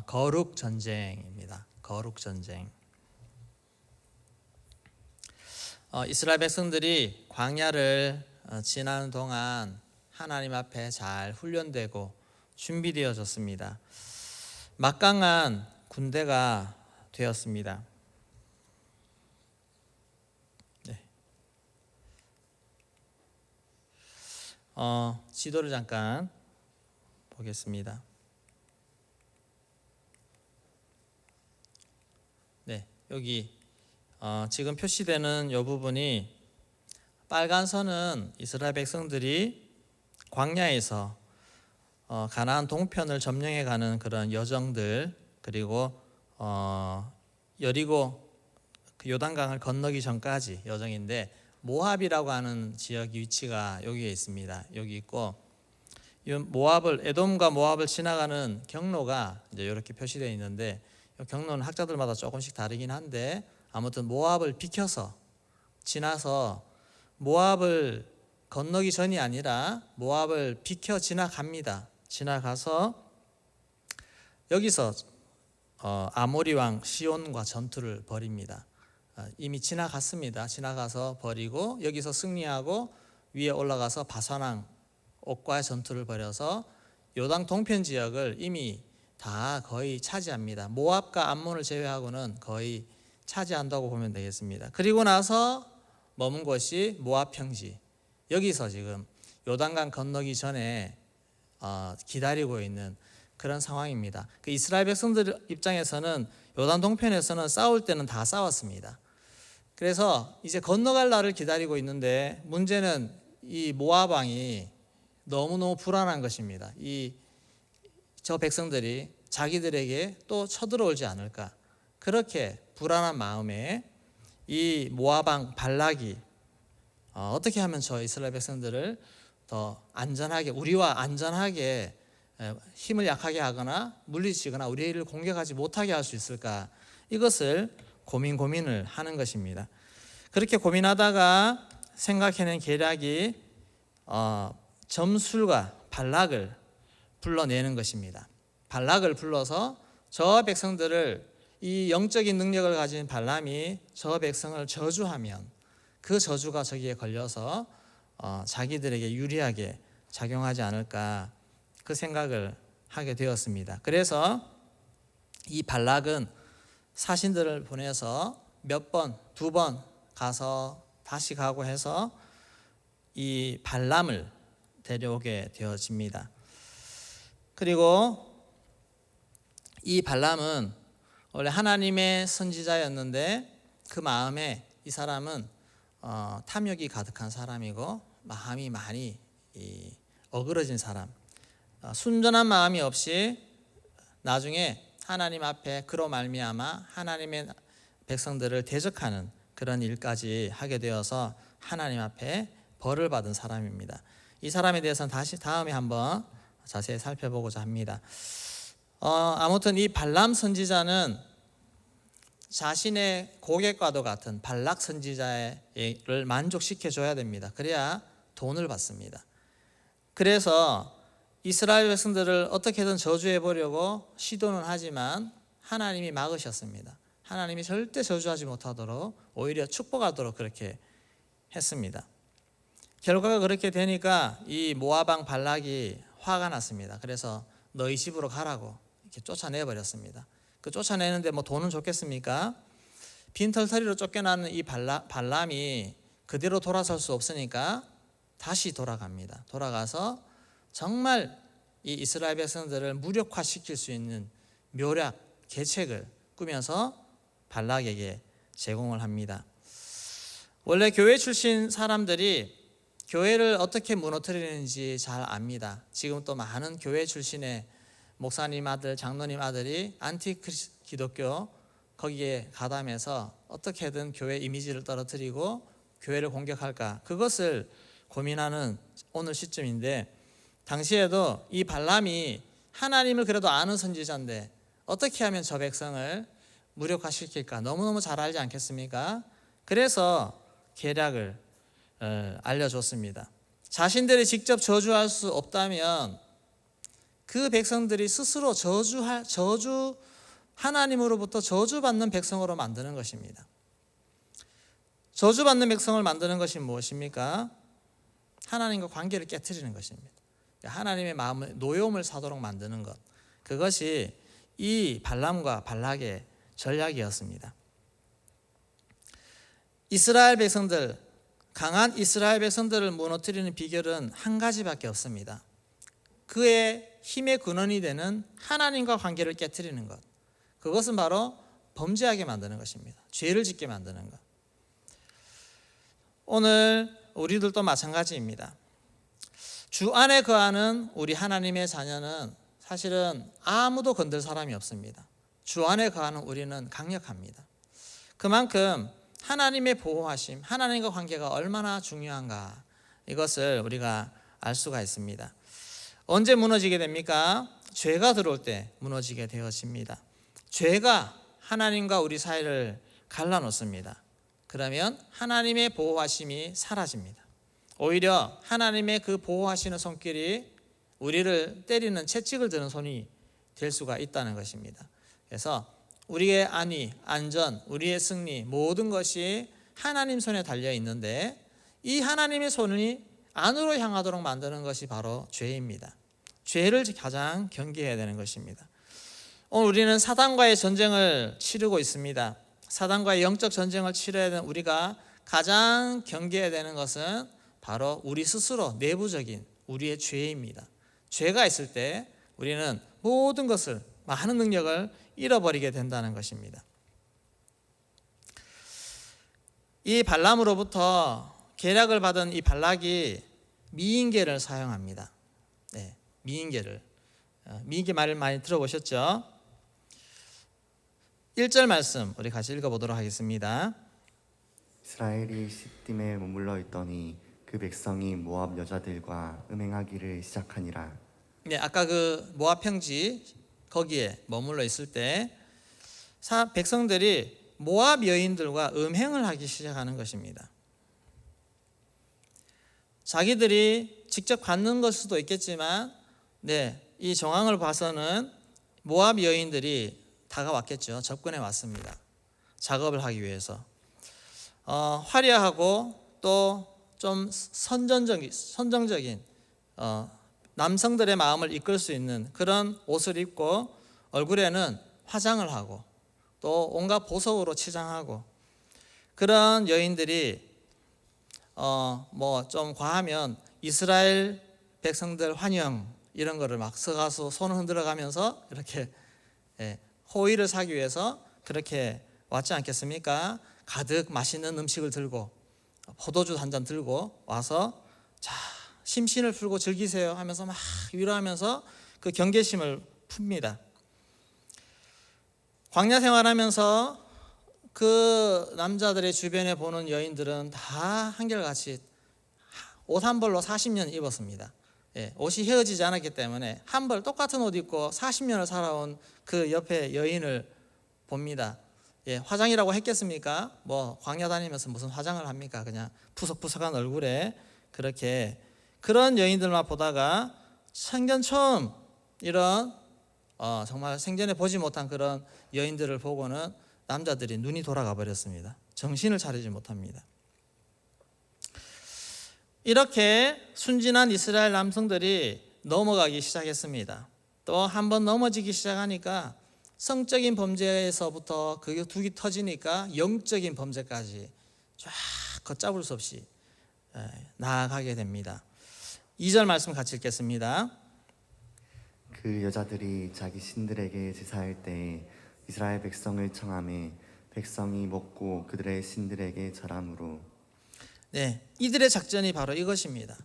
거룩 전쟁입니다. 거룩 전쟁. 이스라엘 백성들이 광야를 지나는 동안 하나님 앞에 잘 훈련되고 준비되어졌습니다. 막강한 군대가 되었습니다. 네. 지도를 잠깐 보겠습니다. 네, 여기 지금 표시되는 이 부분이 빨간 선은 이스라엘 백성들이 광야에서 가나안 동편을 점령해 가는 그런 여정들, 그리고 여리고 그 요단강을 건너기 전까지 여정인데, 모압이라고 하는 지역 위치가 여기에 있습니다. 여기 있고, 이 모압을, 에돔과 모압을 지나가는 경로가 이제 이렇게 표시되어 있는데, 이 경로는 학자들마다 조금씩 다르긴 한데, 아무튼 모압을 비켜서 지나서 모압을 건너기 전이 아니라 모압을 비켜 지나갑니다. 지나가서 여기서 아모리 왕 시온과 전투를 벌입니다. 이미 지나갔습니다. 지나가서 벌이고 여기서 승리하고 위에 올라가서 바산왕 옥과의 전투를 벌여서 요단 동편 지역을 이미 다 거의 차지합니다. 모압과 암몬을 제외하고는 거의 차지한다고 보면 되겠습니다. 그리고 나서 머문 곳이 모압 평지, 여기서 지금 요단강 건너기 전에 기다리고 있는 그런 상황입니다. 그 이스라엘 백성들 입장에서는 요단 동편에서는 싸울 때는 다 싸웠습니다. 그래서 이제 건너갈 날을 기다리고 있는데, 문제는 이 모압 왕이 너무너무 불안한 것입니다. 저 백성들이 자기들에게 또 쳐들어오지 않을까, 그렇게 불안한 마음에 이 모압 왕 발락이 어떻게 하면 저 이스라엘 백성들을 더 안전하게, 우리와 안전하게 힘을 약하게 하거나 물리치거나 우리를 공격하지 못하게 할 수 있을까, 이것을 고민을 하는 것입니다. 그렇게 고민하다가 생각해낸 계략이 점술가 발락을 불러내는 것입니다. 발락을 불러서 저 백성들을, 이 영적인 능력을 가진 발람이 저 백성을 저주하면 그 저주가 저기에 걸려서 자기들에게 유리하게 작용하지 않을까, 그 생각을 하게 되었습니다. 그래서 이 발락은 사신들을 보내서 몇 번, 2번 가서 다시 가고 해서 이 발람을 데려오게 되어집니다. 그리고 이 발람은 원래 하나님의 선지자였는데, 그 마음에 이 사람은 탐욕이 가득한 사람이고 마음이 많이 어그러진 사람, 순전한 마음이 없이 나중에 하나님 앞에 그로 말미암아 하나님의 백성들을 대적하는 그런 일까지 하게 되어서 하나님 앞에 벌을 받은 사람입니다. 이 사람에 대해서는 다시 다음에 한번 자세히 살펴보고자 합니다. 아무튼 이 발람 선지자는 자신의 고객과도 같은 발락 선지자를 만족시켜 줘야 됩니다. 그래야 돈을 받습니다. 그래서 이스라엘 백성들을 어떻게든 저주해 보려고 시도는 하지만 하나님이 막으셨습니다. 하나님이 절대 저주하지 못하도록 오히려 축복하도록 그렇게 했습니다. 결과가 그렇게 되니까 이 모압 왕 발락이 화가 났습니다. 그래서 너희 집으로 가라고 이렇게 쫓아내버렸습니다. 그 쫓아내는데 뭐 돈은 좋겠습니까? 빈털터리로 쫓겨나는 이 발람이 그대로 돌아설 수 없으니까 다시 돌아갑니다. 돌아가서 정말 이 이스라엘 백성들을 무력화시킬 수 있는 묘략, 계책을 꾸며서 발락에게 제공을 합니다. 원래 교회 출신 사람들이 교회를 어떻게 무너뜨리는지 잘 압니다. 지금 또 많은 교회 출신의 목사님 아들, 장로님 아들이 안티기독교 거기에 가담해서 어떻게든 교회 이미지를 떨어뜨리고 교회를 공격할까, 그것을 고민하는 오늘 시점인데, 당시에도 이 발람이 하나님을 그래도 아는 선지자인데 어떻게 하면 저 백성을 무력화시킬까 너무너무 잘 알지 않겠습니까? 그래서 계략을 알려줬습니다. 자신들이 직접 저주할 수 없다면 그 백성들이 스스로 하나님으로부터 저주받는 백성으로 만드는 것입니다. 저주받는 백성을 만드는 것이 무엇입니까? 하나님과 관계를 깨트리는 것입니다. 하나님의 마음에 노여움을 사도록 만드는 것, 그것이 이 발람과 발락의 전략이었습니다. 이스라엘 백성들, 강한 이스라엘 백성들을 무너뜨리는 비결은 한 가지밖에 없습니다. 그의 힘의 근원이 되는 하나님과 관계를 깨트리는 것, 그것은 바로 범죄하게 만드는 것입니다. 죄를 짓게 만드는 것. 오늘 우리들도 마찬가지입니다. 주 안에 거하는 우리 하나님의 자녀는 사실은 아무도 건들 사람이 없습니다. 주 안에 거하는 우리는 강력합니다. 그만큼 하나님의 보호하심, 하나님과 관계가 얼마나 중요한가, 이것을 우리가 알 수가 있습니다. 언제 무너지게 됩니까? 죄가 들어올 때 무너지게 되어집니다. 죄가 하나님과 우리 사이를 갈라놓습니다. 그러면 하나님의 보호하심이 사라집니다. 오히려 하나님의 그 보호하시는 손길이 우리를 때리는 채찍을 드는 손이 될 수가 있다는 것입니다. 그래서 우리의 안위, 안전, 우리의 승리, 모든 것이 하나님 손에 달려 있는데, 이 하나님의 손이 안으로 향하도록 만드는 것이 바로 죄입니다. 죄를 가장 경계해야 되는 것입니다. 오늘 우리는 사단과의 전쟁을 치르고 있습니다. 사단과의 영적 전쟁을 치러야 되는 우리가 가장 경계해야 되는 것은 바로 우리 스스로 내부적인 우리의 죄입니다. 죄가 있을 때 우리는 모든 것을, 많은 능력을 잃어버리게 된다는 것입니다. 이 발람으로부터 계략을 받은 이 발락이 미인계를 사용합니다. 네, 미인계 말을 많이 들어보셨죠? 1절 말씀 우리 같이 읽어보도록 하겠습니다. 이스라엘이 시딤에 머물러 있더니 그 백성이 모압 여자들과 음행하기를 시작하니라. 네, 아까 그 모압 평지 거기에 머물러 있을 때 백성들이 모압 여인들과 음행을 하기 시작하는 것입니다. 자기들이 직접 갖는 걸 수도 있겠지만, 이 정황을 봐서는 모압 여인들이 다가왔겠죠. 접근해 왔습니다. 작업을 하기 위해서. 화려하고 또 좀 선정적인 남성들의 마음을 이끌 수 있는 그런 옷을 입고, 얼굴에는 화장을 하고 또 온갖 보석으로 치장하고, 그런 여인들이 뭐 좀 과하면 이스라엘 백성들 환영 이런 거를 막 서가서 손을 흔들어 가면서 이렇게 호의를 사기 위해서 그렇게 왔지 않겠습니까? 가득 맛있는 음식을 들고 포도주 한 잔 들고 와서, 자, 심신을 풀고 즐기세요 하면서 막 위로하면서 그 경계심을 풉니다. 광야 생활하면서 그 남자들의 주변에 보는 여인들은 다 한결같이 옷 한 벌로 40년 입었습니다. 옷이 헤어지지 않았기 때문에 한 벌 똑같은 옷 입고 40년을 살아온 그 옆에 여인을 봅니다. 화장이라고 했겠습니까? 뭐 광야 다니면서 무슨 화장을 합니까? 그냥 푸석푸석한 얼굴에 그렇게, 그런 여인들만 보다가 생전 처음 이런 정말 생전에 보지 못한 그런 여인들을 보고는 남자들이 눈이 돌아가 버렸습니다. 정신을 차리지 못합니다. 이렇게 순진한 이스라엘 남성들이 넘어가기 시작했습니다. 또 한 번 넘어지기 시작하니까 성적인 범죄에서부터 그게 둑이 터지니까 영적인 범죄까지 쫙 걷잡을 수 없이 나아가게 됩니다. 2절 말씀 같이 읽겠습니다. 그 여자들이 자기 신들에게 제사할 때 이스라엘 백성을 청하매 백성이 먹고 그들의 신들에게 절함으로. 이들의 작전이 바로 이것입니다.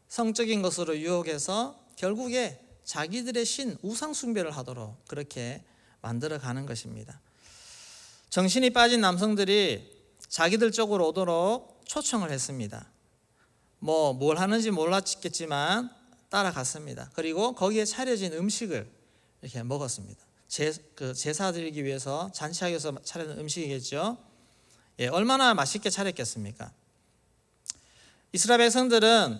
성적인 것으로 유혹해서 결국에 자기들의 신, 우상 숭배를 하도록 그렇게 만들어가는 것입니다. 정신이 빠진 남성들이 자기들 쪽으로 오도록 초청을 했습니다. 뭘 하는지 몰랐겠지만 따라갔습니다. 그리고 거기에 차려진 음식을 이렇게 먹었습니다. 제사 드리기 위해서 잔치하기 위해서 차려진 음식이겠죠. 얼마나 맛있게 차렸겠습니까? 이스라엘 백성들은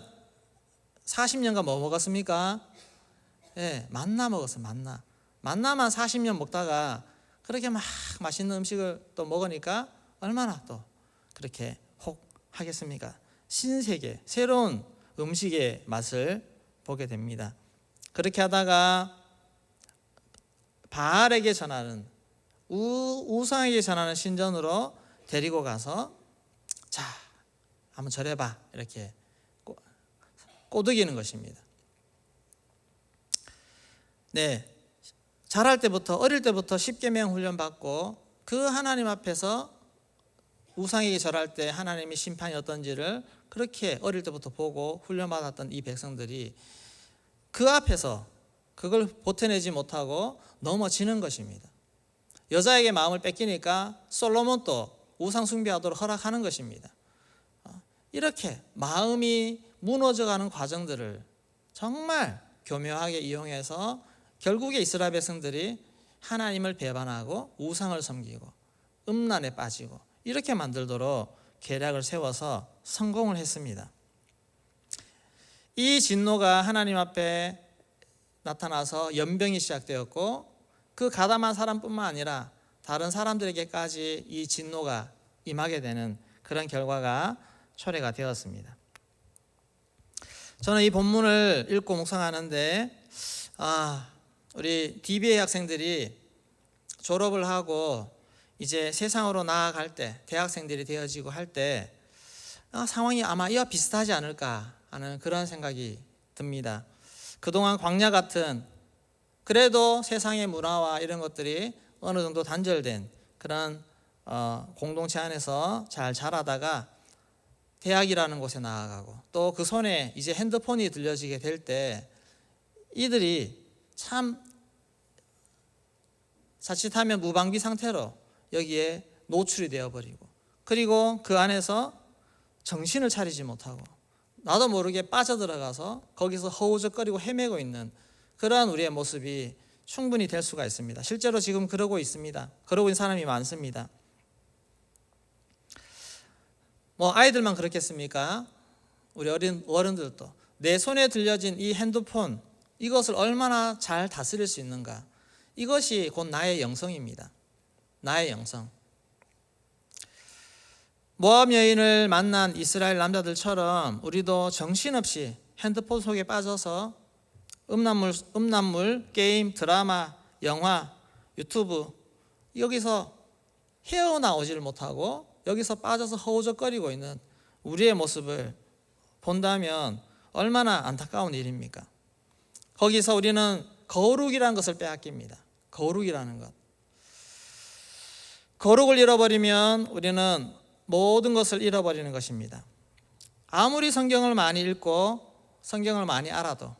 40년간 뭐 먹었습니까? 예, 만나 먹었어요. 만나만 40년 먹다가 그렇게 막 맛있는 음식을 또 먹으니까 얼마나 또 그렇게 혹 하겠습니까? 신세계, 새로운 음식의 맛을 보게 됩니다. 그렇게 하다가 바알에게 전하는, 우상에게 전하는 신전으로 데리고 가서 자, 한번 절해봐, 이렇게 꼬드기는 것입니다. 네, 자랄 때부터, 어릴 때부터 십계명 훈련 받고 그 하나님 앞에서 우상에게 절할 때 하나님의 심판이 어떤지를 그렇게 어릴 때부터 보고 훈련받았던 이 백성들이 그 앞에서 그걸 보태내지 못하고 넘어지는 것입니다. 여자에게 마음을 뺏기니까 솔로몬도 우상 숭배하도록 허락하는 것입니다. 이렇게 마음이 무너져가는 과정들을 정말 교묘하게 이용해서 결국에 이스라엘 백성들이 하나님을 배반하고 우상을 섬기고 음란에 빠지고 이렇게 만들도록 계략을 세워서 성공을 했습니다. 이 진노가 하나님 앞에 나타나서 연병이 시작되었고 그 가담한 사람뿐만 아니라 다른 사람들에게까지 이 진노가 임하게 되는 그런 결과가 초래가 되었습니다. 저는 이 본문을 읽고 묵상하는데 우리 DBA 학생들이 졸업을 하고 이제 세상으로 나아갈 때, 대학생들이 되어지고 할 때 상황이 아마 이와 비슷하지 않을까 하는 그런 생각이 듭니다. 그동안 광야 같은, 그래도 세상의 문화와 이런 것들이 어느 정도 단절된 그런 공동체 안에서 잘 자라다가 대학이라는 곳에 나아가고 또 그 손에 이제 핸드폰이 들려지게 될 때 이들이 참 자칫하면 무방비 상태로 여기에 노출이 되어버리고, 그리고 그 안에서 정신을 차리지 못하고 나도 모르게 빠져들어가서 거기서 허우적거리고 헤매고 있는 그러한 우리의 모습이 충분히 될 수가 있습니다. 실제로 지금 그러고 있습니다. 그러고 있는 사람이 많습니다. 뭐 아이들만 그렇겠습니까? 우리 어른들도 내 손에 들려진 이 핸드폰, 이것을 얼마나 잘 다스릴 수 있는가, 이것이 곧 나의 영성입니다. 나의 영성. 모압 여인을 만난 이스라엘 남자들처럼 우리도 정신없이 핸드폰 속에 빠져서 음란물, 게임, 드라마, 영화, 유튜브, 여기서 헤어나오지를 못하고 여기서 빠져서 허우적거리고 있는 우리의 모습을 본다면 얼마나 안타까운 일입니까? 거기서 우리는 거룩이라는 것을 빼앗깁니다. 거룩이라는 것. 거룩을 잃어버리면 우리는 모든 것을 잃어버리는 것입니다. 아무리 성경을 많이 읽고 성경을 많이 알아도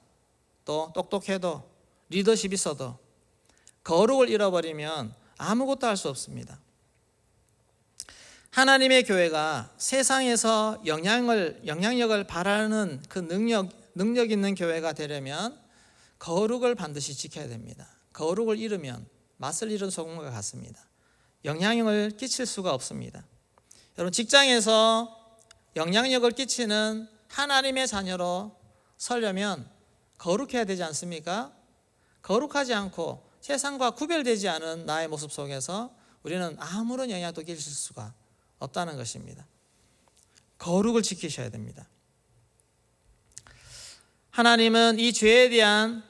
또 똑똑해도 리더십 있어도 거룩을 잃어버리면 아무것도 할 수 없습니다. 하나님의 교회가 세상에서 영향력을 발하는 그 능력 있는 교회가 되려면 거룩을 반드시 지켜야 됩니다. 거룩을 잃으면 맛을 잃은 소금과 같습니다. 영향력을 끼칠 수가 없습니다. 여러분, 직장에서 영향력을 끼치는 하나님의 자녀로 서려면 거룩해야 되지 않습니까? 거룩하지 않고 세상과 구별되지 않은 나의 모습 속에서 우리는 아무런 영향도 끼칠 수가 없다는 것입니다. 거룩을 지키셔야 됩니다. 하나님은 이 죄에 대한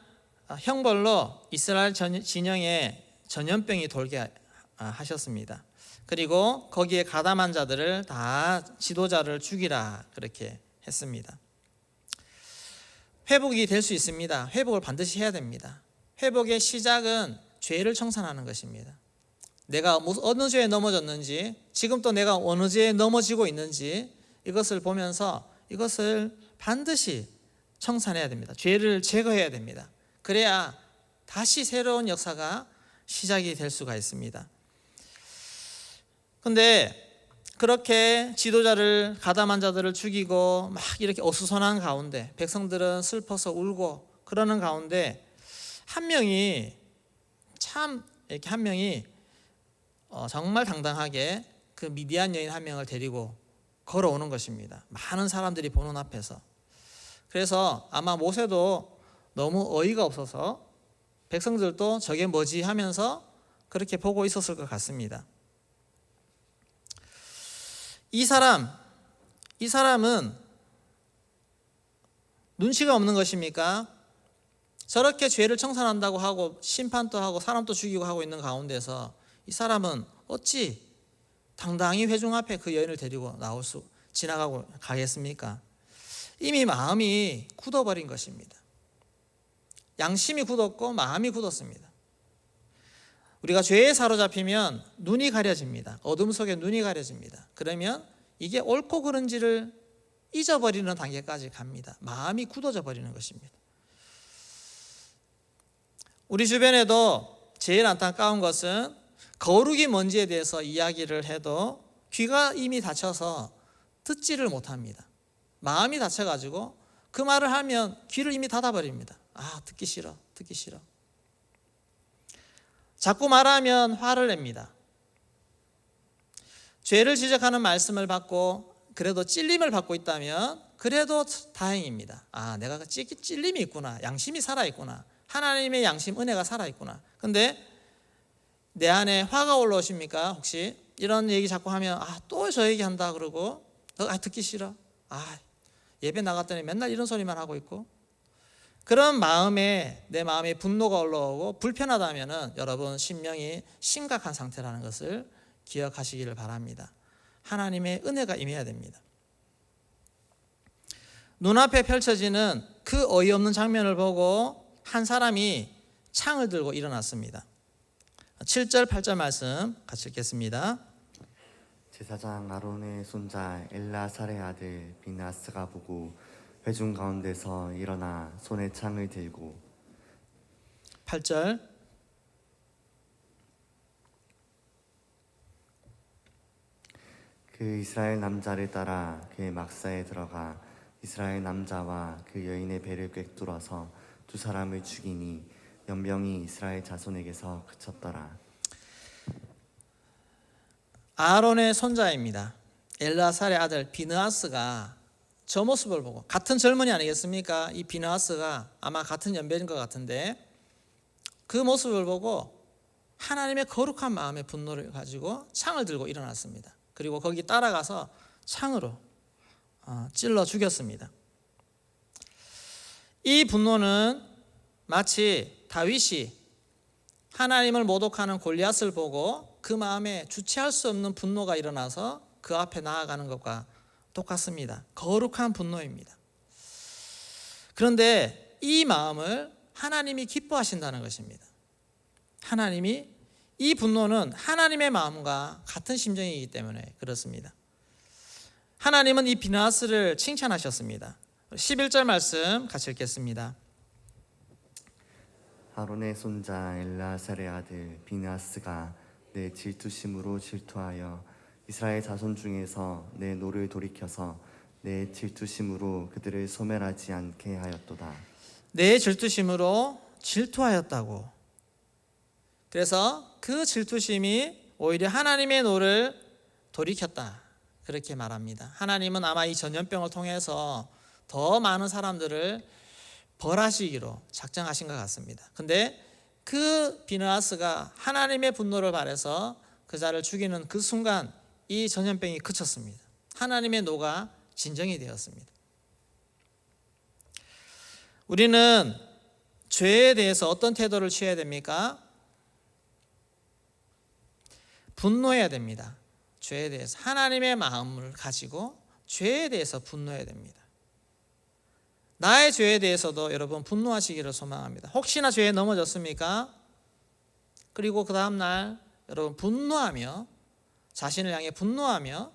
형벌로 이스라엘 진영에 전염병이 돌게 하셨습니다. 그리고 거기에 가담한 자들을 다 지도자를 죽이라 그렇게 했습니다. 회복이 될 수 있습니다. 회복을 반드시 해야 됩니다. 회복의 시작은 죄를 청산하는 것입니다. 내가 어느 죄에 넘어졌는지, 지금 또 내가 어느 죄에 넘어지고 있는지 이것을 보면서 이것을 반드시 청산해야 됩니다. 죄를 제거해야 됩니다. 그래야 다시 새로운 역사가 시작이 될 수가 있습니다. 그런데 그렇게 지도자를, 가담한 자들을 죽이고 막 이렇게 어수선한 가운데 백성들은 슬퍼서 울고 그러는 가운데 한 명이 정말 당당하게 그 미디안 여인 한 명을 데리고 걸어오는 것입니다. 많은 사람들이 보는 앞에서. 그래서 아마 모세도 너무 어이가 없어서 백성들도 저게 뭐지 하면서 그렇게 보고 있었을 것 같습니다. 이 사람은 눈치가 없는 것입니까? 저렇게 죄를 청산한다고 하고 심판도 하고 사람도 죽이고 하고 있는 가운데서 이 사람은 어찌 당당히 회중 앞에 그 여인을 데리고 지나가고 가겠습니까? 이미 마음이 굳어버린 것입니다. 양심이 굳었고 마음이 굳었습니다. 우리가 죄에 사로잡히면 눈이 가려집니다. 어둠 속에 눈이 가려집니다. 그러면 이게 옳고 그른지를 잊어버리는 단계까지 갑니다. 마음이 굳어져 버리는 것입니다. 우리 주변에도 제일 안타까운 것은 거룩이 뭔지에 대해서 이야기를 해도 귀가 이미 닫혀서 듣지를 못합니다. 마음이 닫혀가지고 그 말을 하면 귀를 이미 닫아버립니다. 듣기 싫어. 자꾸 말하면 화를 냅니다. 죄를 지적하는 말씀을 받고 그래도 찔림을 받고 있다면 그래도 다행입니다. 내가 찔림이 있구나. 양심이 살아있구나. 하나님의 양심, 은혜가 살아있구나. 근데 내 안에 화가 올라오십니까? 혹시 이런 얘기 자꾸 하면 또 저 얘기 한다 그러고 듣기 싫어. 예배 나갔더니 맨날 이런 소리만 하고 있고. 그런 내 마음에 분노가 올라오고 불편하다면 여러분 심령이 심각한 상태라는 것을 기억하시기를 바랍니다. 하나님의 은혜가 임해야 됩니다. 눈앞에 펼쳐지는 그 어이없는 장면을 보고 한 사람이 창을 들고 일어났습니다. 7절 8절 말씀 같이 읽겠습니다. 제사장 아론의 손자 엘라살의 아들 비나스가 보고 회중 가운데서 일어나 손에 창을 들고 8절 그 이스라엘 남자를 따라 그의 막사에 들어가 이스라엘 남자와 그 여인의 배를 꿰뚫어서 두 사람을 죽이니 연병이 이스라엘 자손에게서 그쳤더라. 아론의 손자입니다. 엘라살의 아들 비느하스가 저 모습을 보고, 같은 젊은이 아니겠습니까? 이 비느하스가 아마 같은 연배인 것 같은데 그 모습을 보고 하나님의 거룩한 마음의 분노를 가지고 창을 들고 일어났습니다. 그리고 거기 따라가서 창으로 찔러 죽였습니다. 이 분노는 마치 다윗이 하나님을 모독하는 골리앗을 보고 그 마음에 주체할 수 없는 분노가 일어나서 그 앞에 나아가는 것과 똑같습니다. 거룩한 분노입니다. 그런데 이 마음을 하나님이 기뻐하신다는 것입니다. 하나님이, 이 분노는 하나님의 마음과 같은 심정이기 때문에 그렇습니다. 하나님은 이 비느하스를 칭찬하셨습니다. 11절 말씀 같이 읽겠습니다. 아론의 손자 엘라살의 아들 비느하스가 내 질투심으로 질투하여 이스라엘 자손 중에서 내 노를 돌이켜서 내 질투심으로 그들을 소멸하지 않게 하였도다. 내 질투심으로 질투하였다고. 그래서 그 질투심이 오히려 하나님의 노를 돌이켰다, 그렇게 말합니다. 하나님은 아마 이 전염병을 통해서 더 많은 사람들을 벌하시기로 작정하신 것 같습니다. 근데 그 비느하스가 하나님의 분노를 발해서 그 자를 죽이는 그 순간 이 전염병이 그쳤습니다. 하나님의 노가 진정이 되었습니다. 우리는 죄에 대해서 어떤 태도를 취해야 됩니까? 분노해야 됩니다. 죄에 대해서 하나님의 마음을 가지고 죄에 대해서 분노해야 됩니다. 나의 죄에 대해서도 여러분 분노하시기를 소망합니다. 혹시나 죄에 넘어졌습니까? 그리고 그 다음날 여러분 분노하며, 자신을 향해 분노하며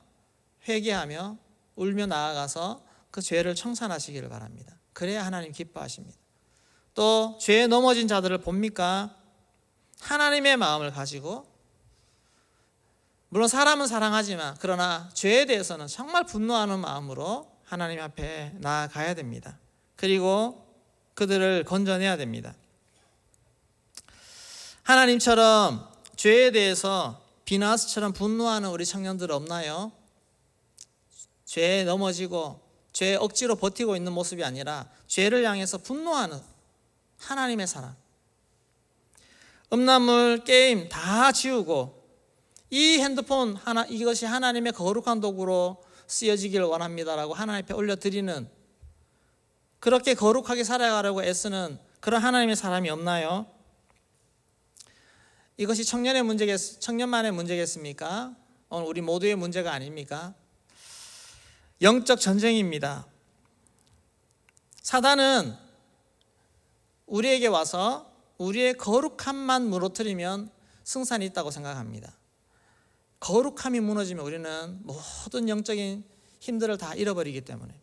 회개하며 울며 나아가서 그 죄를 청산하시기를 바랍니다. 그래야 하나님 기뻐하십니다. 또 죄에 넘어진 자들을 봅니까? 하나님의 마음을 가지고, 물론 사람은 사랑하지만 그러나 죄에 대해서는 정말 분노하는 마음으로 하나님 앞에 나아가야 됩니다. 그리고 그들을 건져내야 됩니다. 하나님처럼 죄에 대해서 비느하스처럼 분노하는 우리 청년들 없나요? 죄에 넘어지고 죄에 억지로 버티고 있는 모습이 아니라 죄를 향해서 분노하는 하나님의 사람. 음란물, 게임 다 지우고 이 핸드폰 하나, 이것이 하나님의 거룩한 도구로 쓰여지길 원합니다라고 하나님 앞에 올려드리는, 그렇게 거룩하게 살아가려고 애쓰는 그런 하나님의 사람이 없나요? 이것이 청년만의 문제겠습니까? 오늘 우리 모두의 문제가 아닙니까? 영적 전쟁입니다. 사단은 우리에게 와서 우리의 거룩함만 무너뜨리면 승산이 있다고 생각합니다. 거룩함이 무너지면 우리는 모든 영적인 힘들을 다 잃어버리기 때문에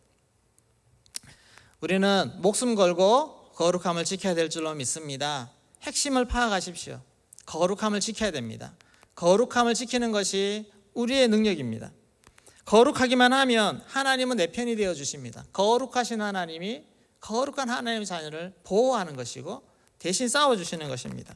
우리는 목숨 걸고 거룩함을 지켜야 될 줄로 믿습니다. 핵심을 파악하십시오. 거룩함을 지켜야 됩니다. 거룩함을 지키는 것이 우리의 능력입니다. 거룩하기만 하면 하나님은 내 편이 되어 주십니다. 거룩하신 하나님이 거룩한 하나님의 자녀를 보호하는 것이고 대신 싸워주시는 것입니다.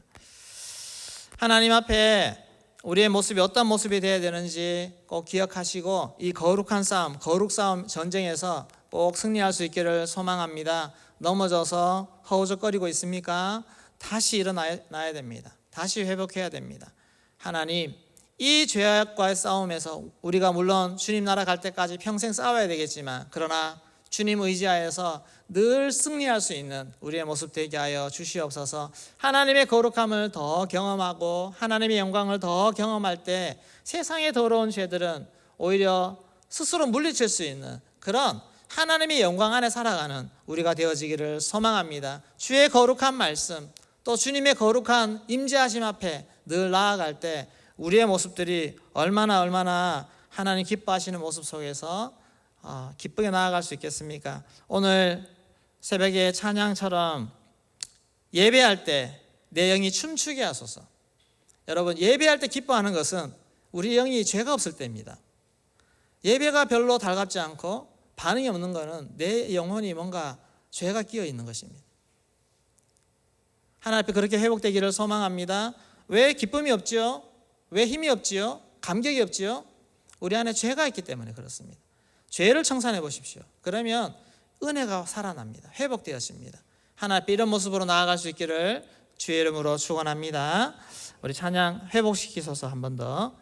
하나님 앞에 우리의 모습이 어떤 모습이 되어야 되는지 꼭 기억하시고 이 거룩한 싸움, 거룩 싸움 전쟁에서 꼭 승리할 수 있기를 소망합니다. 넘어져서 허우적거리고 있습니까? 다시 일어나야 됩니다. 다시 회복해야 됩니다. 하나님, 이 죄악과의 싸움에서 우리가 물론 주님 나라 갈 때까지 평생 싸워야 되겠지만, 그러나 주님 의지하여서 늘 승리할 수 있는 우리의 모습 되게 하여 주시옵소서. 하나님의 거룩함을 더 경험하고 하나님의 영광을 더 경험할 때 세상의 더러운 죄들은 오히려 스스로 물리칠 수 있는 그런 하나님의 영광 안에 살아가는 우리가 되어지기를 소망합니다. 주의 거룩한 말씀, 또 주님의 거룩한 임재하심 앞에 늘 나아갈 때 우리의 모습들이 얼마나 하나님 기뻐하시는 모습 속에서 기쁘게 나아갈 수 있겠습니까? 오늘 새벽에 찬양처럼 예배할 때 내 영이 춤추게 하소서. 여러분, 예배할 때 기뻐하는 것은 우리 영이 죄가 없을 때입니다. 예배가 별로 달갑지 않고 반응이 없는 것은 내 영혼이 뭔가 죄가 끼어 있는 것입니다. 하나님 앞에 그렇게 회복되기를 소망합니다. 왜 기쁨이 없지요? 왜 힘이 없지요? 감격이 없지요? 우리 안에 죄가 있기 때문에 그렇습니다. 죄를 청산해 보십시오. 그러면 은혜가 살아납니다. 회복되었습니다. 하나님 앞에 이런 모습으로 나아갈 수 있기를 주의 이름으로 축원합니다. 우리 찬양 회복시키소서. 한 번 더.